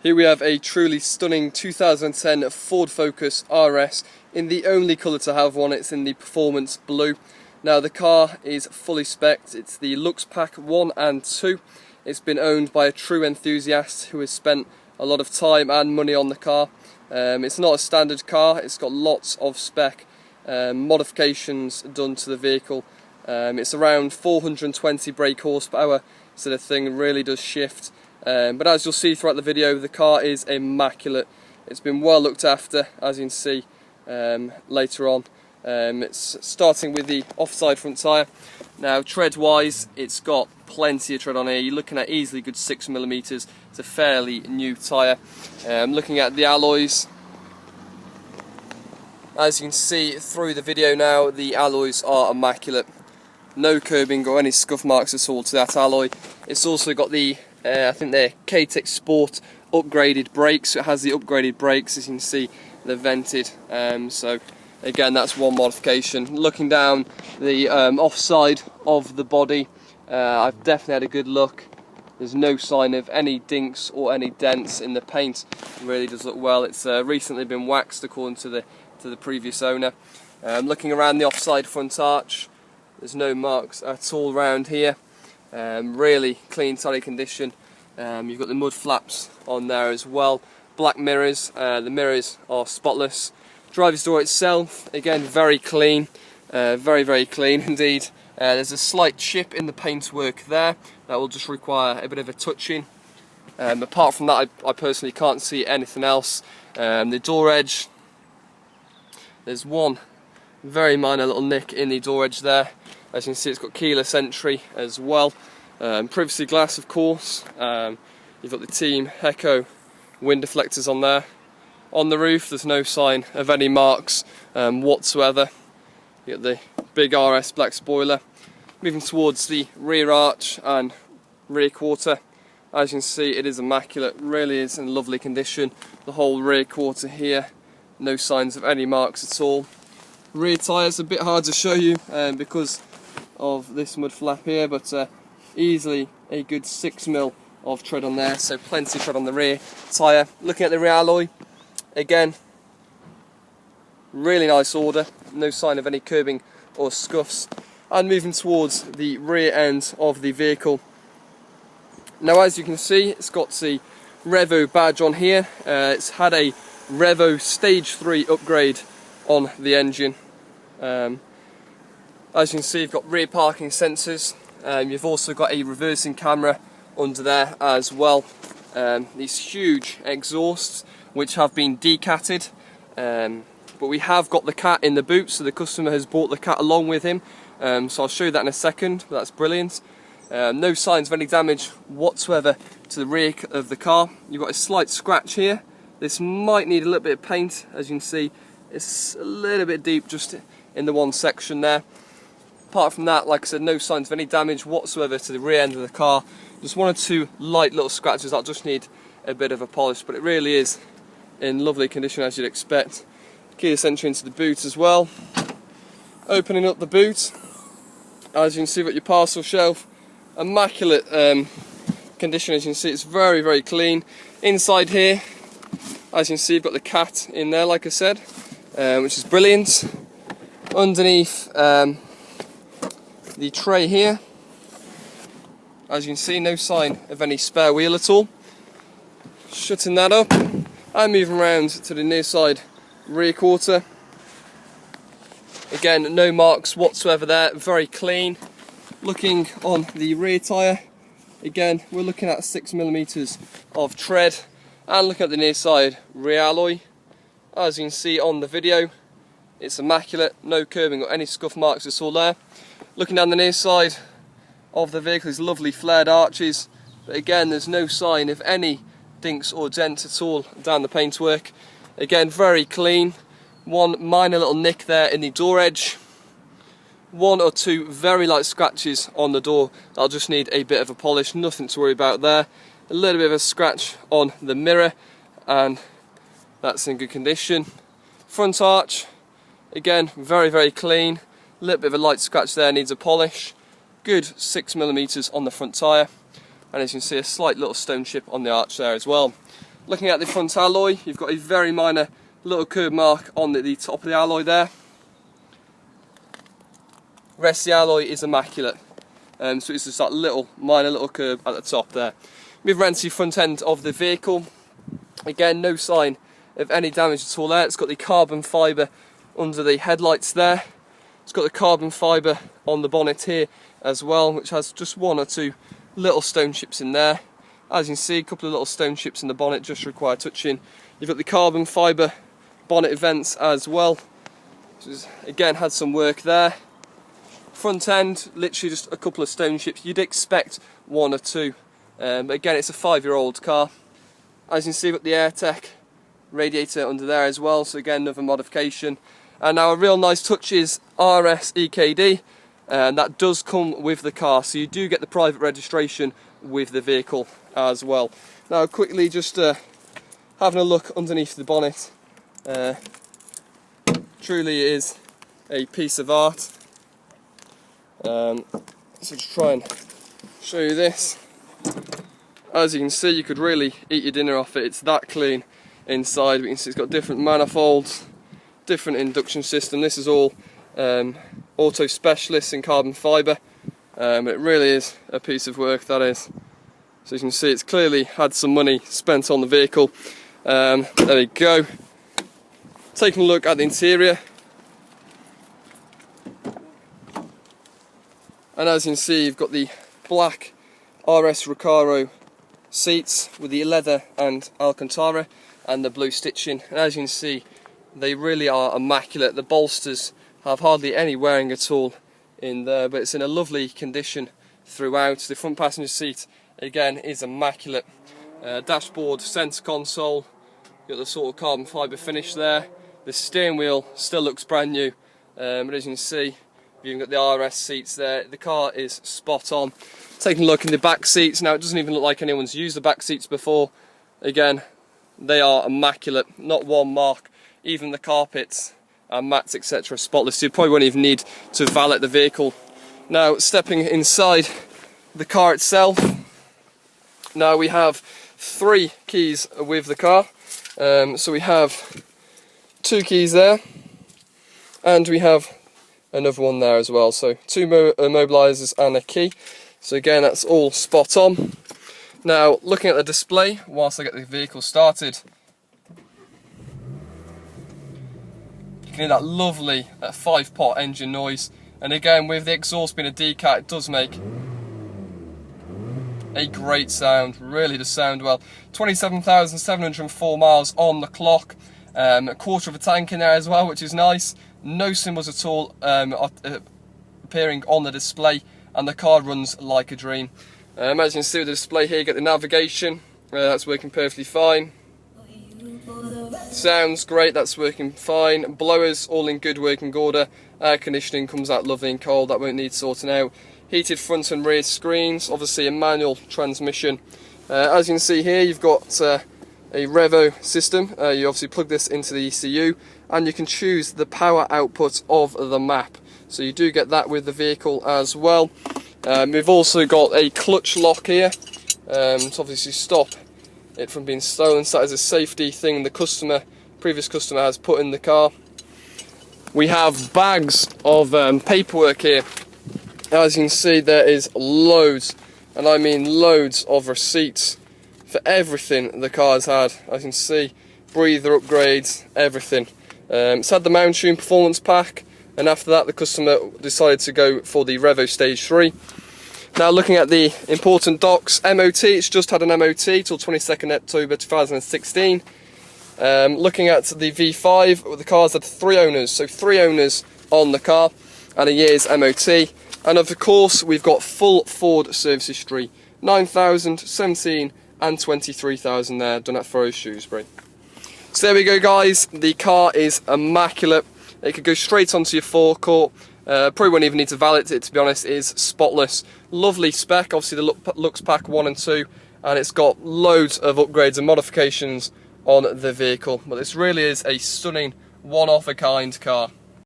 Here we have a truly stunning 2010 Ford Focus RS in the only colour to have one. It's in the Performance Blue. Now the car is fully spec'd. It's the Lux Pack 1 and 2. It's been owned by a true enthusiast who has spent a lot of time and money on the car. It's not a standard car. It's got lots of spec modifications done to the vehicle. It's around 420 brake horsepower, so the thing really does shift. But as you'll see throughout the video, the car is immaculate. It's been well looked after, as you can see later on. It's starting with the offside front tyre. Now tread wise, it's got plenty of tread on here. You're looking at easily good 6mm. It's a fairly new tyre. Looking at the alloys, as you can see through the video now, the alloys are immaculate. No curbing or any scuff marks at all to that alloy. It's also got the I think they're KTEX Sport upgraded brakes. So it has the upgraded brakes, as you can see they're vented. So again, that's one modification. Looking down the offside of the body, I've definitely had a good look. There's no sign of any dinks or any dents in the paint. It really does look well. It's recently been waxed according to the previous owner. Looking around the offside front arch, there's no marks at all around here. Really clean, tidy condition. You've got the mud flaps on there as well. Black mirrors. The mirrors are spotless. Driver's door itself, again, very clean. Very clean indeed. There's a slight chip in the paintwork there. That will just require a bit of a touching. Apart from that, I personally can't see anything else. The door edge, there's one very minor little nick in the door edge there. As you can see, it's got keyless entry as well. Privacy glass, of course. You've got the Team Echo wind deflectors on there. On the roof, there's no sign of any marks whatsoever. You got the big RS black spoiler. Moving towards the rear arch and rear quarter. As you can see, it is immaculate. Really is in lovely condition. The whole rear quarter here, no signs of any marks at all. Rear tyres a bit hard to show you because of this mud flap here, but easily a good 6mm of tread on there, so plenty of tread on the rear tyre. Looking at the rear alloy, again, really nice order, no sign of any curbing or scuffs. And moving towards the rear end of the vehicle. Now, as you can see, it's got the Revo badge on here. It's had a Revo Stage 3 upgrade on the engine. As you can see, you've got rear parking sensors. You've also got a reversing camera under there as well. These huge exhausts which have been decatted, but we have got the cat in the boot, so the customer has brought the cat along with him. So I'll show you that in a second, but that's brilliant. No signs of any damage whatsoever to the rear of the car. You've got a slight scratch here. This might need a little bit of paint. As you can see, it's a little bit deep just in the one section there. Apart from that, like I said, no signs of any damage whatsoever to the rear end of the car. Just one or two light little scratches that just need a bit of a polish, but it really is in lovely condition as you'd expect. Keyless entry into the boot as well. Opening up the boot, as you can see, you've got your parcel shelf. Immaculate condition, as you can see, it's very clean. Inside here, as you can see, you've got the cat in there, like I said, which is brilliant. Underneath the tray here, as you can see, no sign of any spare wheel at all. Shutting that up and moving around to the near side rear quarter. Again, no marks whatsoever there, very clean. Looking on the rear tyre, again, we're looking at 6mm of tread. And looking at the near side rear alloy, as you can see on the video, it's immaculate, no curbing or any scuff marks at all there. Looking down the near side of the vehicle, there's lovely flared arches, but again, there's no sign of any dinks or dents at all down the paintwork. Again, very clean. One minor little nick there in the door edge. One or two very light scratches on the door that'll just need a bit of a polish, nothing to worry about there. A little bit of a scratch on the mirror, and that's in good condition. Front arch, again, very clean. A little bit of a light scratch there, needs a polish. Good 6mm on the front tyre, and as you can see, a slight little stone chip on the arch there as well. Looking at the front alloy, you've got a very minor little curb mark on the top of the alloy there. The rest of the alloy is immaculate, so it's just that minor little curb at the top there. Move around to the front end of the vehicle. Again, no sign of any damage at all there. It's got the carbon fibre under the headlights there. It's got the carbon fibre on the bonnet here as well, which has just one or two little stone chips in there. As you can see, a couple of little stone chips in the bonnet just require touching. You've got the carbon fibre bonnet vents as well, which again had some work there. Front end, literally just a couple of stone chips. You'd expect one or two, but again, it's a 5-year-old car. As you can see, you've got the AirTech radiator under there as well, so again, another modification. And now a real nice touch is R5EKD, and that does come with the car, so you do get the private registration with the vehicle as well. Now quickly just having a look underneath the bonnet, truly it is a piece of art. So to try and show you this, as you can see, you could really eat your dinner off it. It's that clean inside, but you can see it's got different manifolds, different induction system. This is all auto specialists in carbon fibre, but it really is a piece of work, that is. So you can see it's clearly had some money spent on the vehicle. There we go. Taking a look at the interior, and as you can see, you've got the black RS Recaro seats with the leather and Alcantara and the blue stitching, and as you can see, they really are immaculate. The bolsters have hardly any wearing at all in there, but it's in a lovely condition throughout. The front passenger seat again is immaculate. Dashboard, centre console, you've got the sort of carbon fibre finish there. The steering wheel still looks brand new, but as you can see, you've got the RS seats there. The car is spot on. Taking a look in the back seats, now it doesn't even look like anyone's used the back seats before. Again, they are immaculate, not one mark. Even the carpets and mats, etc., spotless. So you probably won't even need to valet the vehicle. Now, stepping inside the car itself, now we have 3 keys with the car. So we have 2 keys there, and we have another one there as well. So 2 immobilizers and a key. So again, that's all spot on. Now, looking at the display whilst I get the vehicle started, you can hear that lovely 5-pot engine noise, and again, with the exhaust being a D-cat, it does make a great sound. Really does sound well. 27,704 miles on the clock, a quarter of a tank in there as well, which is nice. No symbols at all appearing on the display, and the car runs like a dream. As you can see with the display here, you get the navigation, that's working perfectly fine. Sounds great, that's working fine. Blowers all in good working order. Air conditioning comes out lovely and cold, that won't need sorting out. Heated front and rear screens, obviously a manual transmission. As you can see here, you've got a Revo system. You obviously plug this into the ECU, and you can choose the power output of the map. So you do get that with the vehicle as well. We've also got a clutch lock here to obviously stop it from being stolen. So that is a safety thing the previous customer has put in the car. We have bags of paperwork here. As you can see, there is loads, and I mean loads of receipts for everything the car's had. As you can see, breather upgrades, everything. It's had the Mountune performance pack, and after that the customer decided to go for the Revo Stage 3. Now looking at the important docs, MOT, it's just had an MOT till 22nd October 2016. Looking at the V5, the car's had 3 owners, so 3 owners on the car, and a year's MOT. And of course, we've got full Ford service history, 9,000, 17 and 23,000 there, done at Forest Shrewsbury. So there we go guys, the car is immaculate. It could go straight onto your forecourt. Probably won't even need to valet it, to be honest. It is spotless. Lovely spec, obviously the Lux Pack 1 and 2, and it's got loads of upgrades and modifications on the vehicle. But this really is a stunning, one-of-a-kind car.